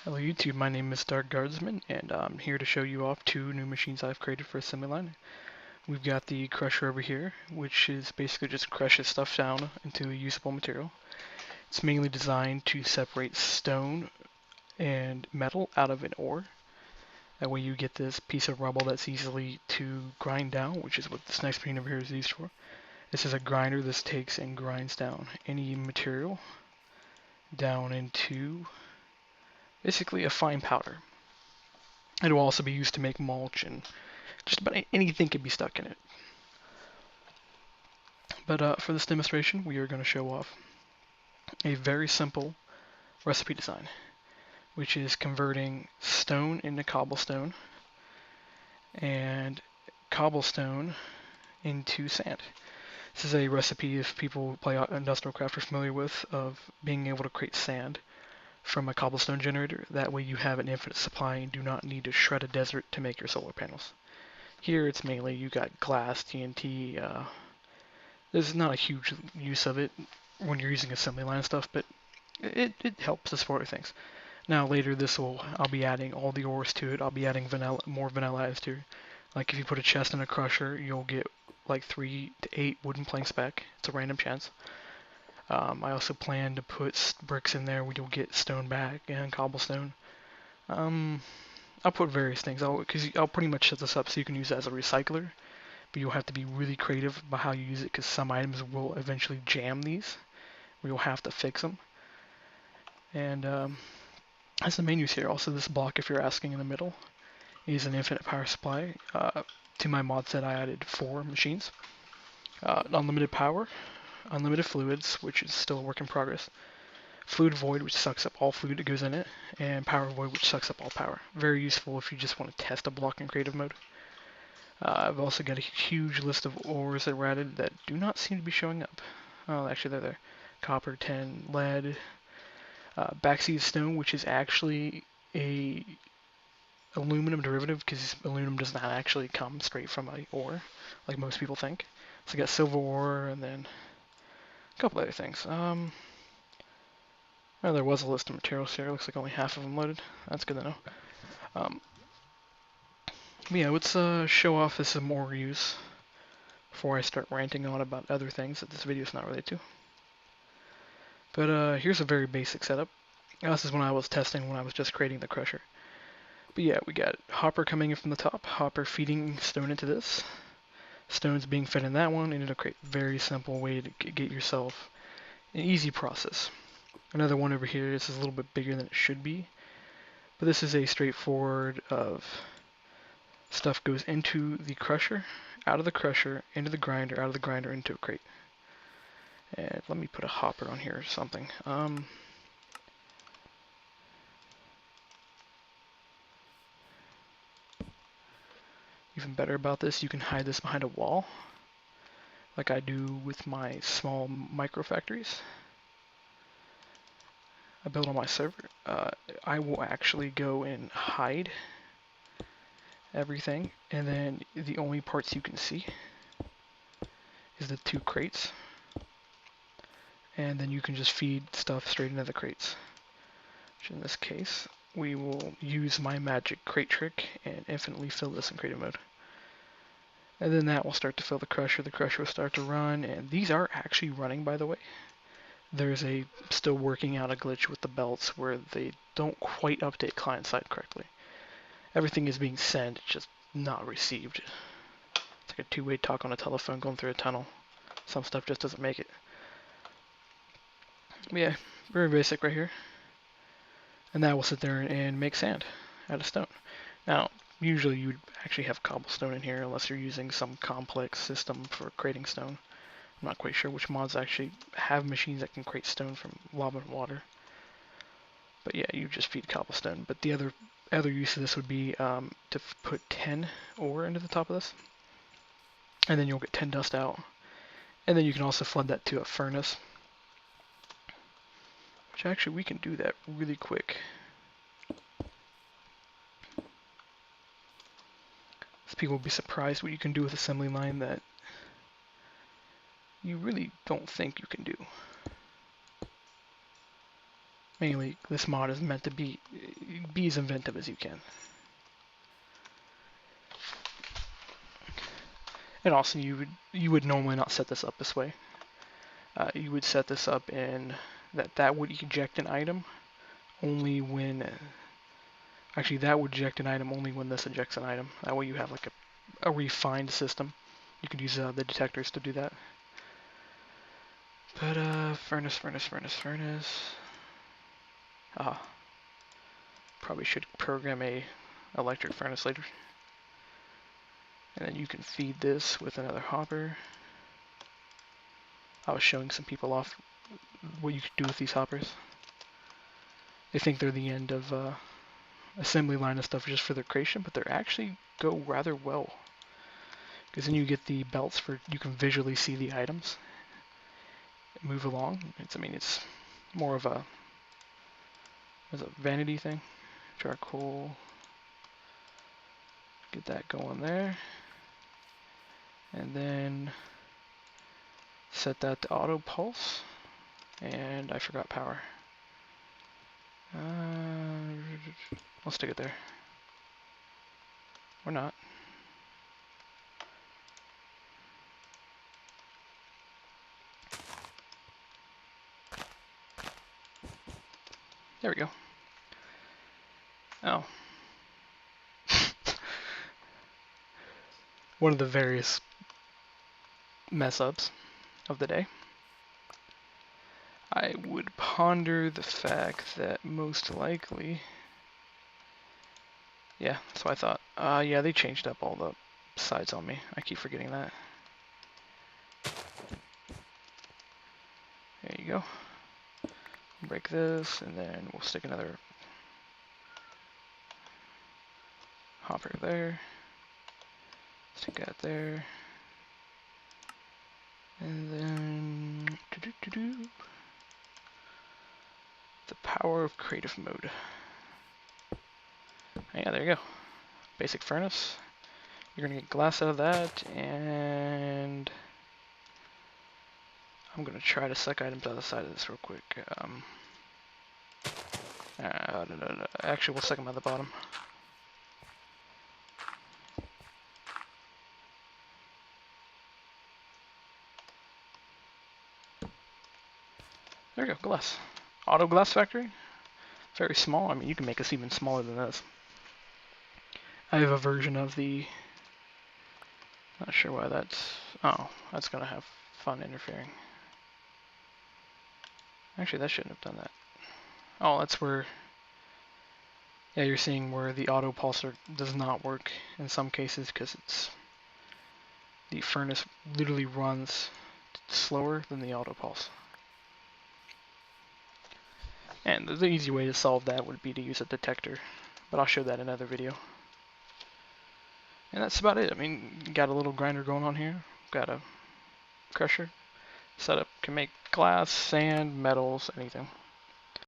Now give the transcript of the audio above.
Hello YouTube, my name is Dark Guardsman, and I'm here to show you off two new machines I've created for Assembly Line. We've got the crusher over here, which is basically just crushes stuff down into a usable material. It's mainly designed to separate stone and metal out of an ore. That way you get this piece of rubble that's easily to grind down, which is what this next machine over here is used for. This is a grinder. This takes and grinds down any material down into basically a fine powder. It will also be used to make mulch, and just about anything can be stuck in it. But for this demonstration, we are going to show off a very simple recipe design, which is converting stone into cobblestone and cobblestone into sand. This is a recipe, if people who play Industrial Craft are familiar with, of being able to create sand from a cobblestone generator. That way you have an infinite supply and do not need to shred a desert to make your solar panels. Here it's mainly you got glass, TNT. There's not a huge use of it when you're using assembly line stuff, but it helps us for things. Now later I'll be adding all the ores to it. I'll be adding more vanilla items to it. Like if you put a chest in a crusher, you'll get like 3 to 8 wooden planks back. It's a random chance. I also plan to put bricks in there where you'll get stone back and cobblestone. I'll put various things, because I'll pretty much set this up so you can use it as a recycler, but you'll have to be really creative about how you use it, because some items will eventually jam these, where you'll have to fix them. And that's the main use here. Also, this block, if you're asking, in the middle, is an infinite power supply. To my mod set, I added 4 machines. Unlimited power, unlimited fluids, which is still a work in progress, fluid void, which sucks up all fluid that goes in it, and power void, which sucks up all power. Very useful if you just want to test a block in creative mode. I've also got a huge list of ores that were added that do not seem to be showing up. Oh, actually they're there. Copper, tin, lead, backseed stone, which is actually a aluminum derivative, because aluminum does not actually come straight from an ore, like most people think. So I got silver ore, and then a couple other things. Well, there was a list of materials here. Looks like only half of them loaded. That's good to know. Yeah, let's show off this some more use before I start ranting on about other things that this video is not related to. But here's a very basic setup. This is when I was testing, when I was just creating the crusher. But yeah, we got hopper coming in from the top, hopper feeding stone into this, stones being fed in that one, and it'll create a very simple way to get yourself an easy process. Another one over here, this is a little bit bigger than it should be, but this is a straightforward of stuff goes into the crusher, out of the crusher, into the grinder, out of the grinder, into a crate. And let me put a hopper on here or something. Even better about this, you can hide this behind a wall, like I do with my small micro factories I build on my server. I will actually go and hide everything, and then the only parts you can see is the 2 crates, and then you can just feed stuff straight into the crates, which in this case we will use my magic crate trick and infinitely fill this in creative mode. And then that will start to fill the crusher will start to run, and these are actually running, by the way. There's still working out a glitch with the belts where they don't quite update client-side correctly. Everything is being sent, just not received. It's like a 2-way talk on a telephone going through a tunnel. Some stuff just doesn't make it. But yeah, very basic right here. And that will sit there and make sand out of stone. Now, usually you would actually have cobblestone in here unless you're using some complex system for creating stone. I'm not quite sure which mods actually have machines that can create stone from lava and water. But yeah, you just feed cobblestone. But the other use of this would be to put 10 ore into the top of this. And then you'll get 10 dust out. And then you can also flood that to a furnace. Which actually we can do that really quick. So people will be surprised what you can do with assembly line that you really don't think you can do. Mainly, this mod is meant to be as inventive as you can. And also, you would normally not set this up this way. You would set this up in that would eject an item only when. Actually, that would eject an item only when this ejects an item. That way, you have like a refined system. You could use the detectors to do that. But furnace. Ah, probably should program a electric furnace later. And then you can feed this with another hopper. I was showing some people off what you could do with these hoppers. They think they're the end of assembly line and stuff just for their creation, but they actually go rather well. Because then you get the belts for, you can visually see the items move along. It's more of a vanity thing. Charcoal. Get that going there. And then set that to auto pulse. And I forgot power. I'll stick it there. Or not. There we go. Oh. One of the various mess ups of the day. I would ponder the fact that most likely, yeah, that's what I thought. Yeah, they changed up all the sides on me. I keep forgetting that. There you go. Break this, and then we'll stick another hopper there. Stick that there. And then the power of creative mode. Yeah, there you go. Basic furnace. You're gonna get glass out of that, and I'm gonna try to suck items out of the side of this real quick. No. Actually, we'll suck them out the bottom. There we go, glass. Auto glass factory. Very small. I mean, you can make this even smaller than this. I have a version of the... Not sure why that's... Oh, that's gonna have fun interfering. Actually, that shouldn't have done that. Oh, that's where... Yeah, you're seeing where the auto pulsar does not work in some cases because it's... The furnace literally runs slower than the auto pulse. And the easy way to solve that would be to use a detector, but I'll show that in another video. And that's about it. I mean, got a little grinder going on here, got a crusher setup, can make glass, sand, metals, anything.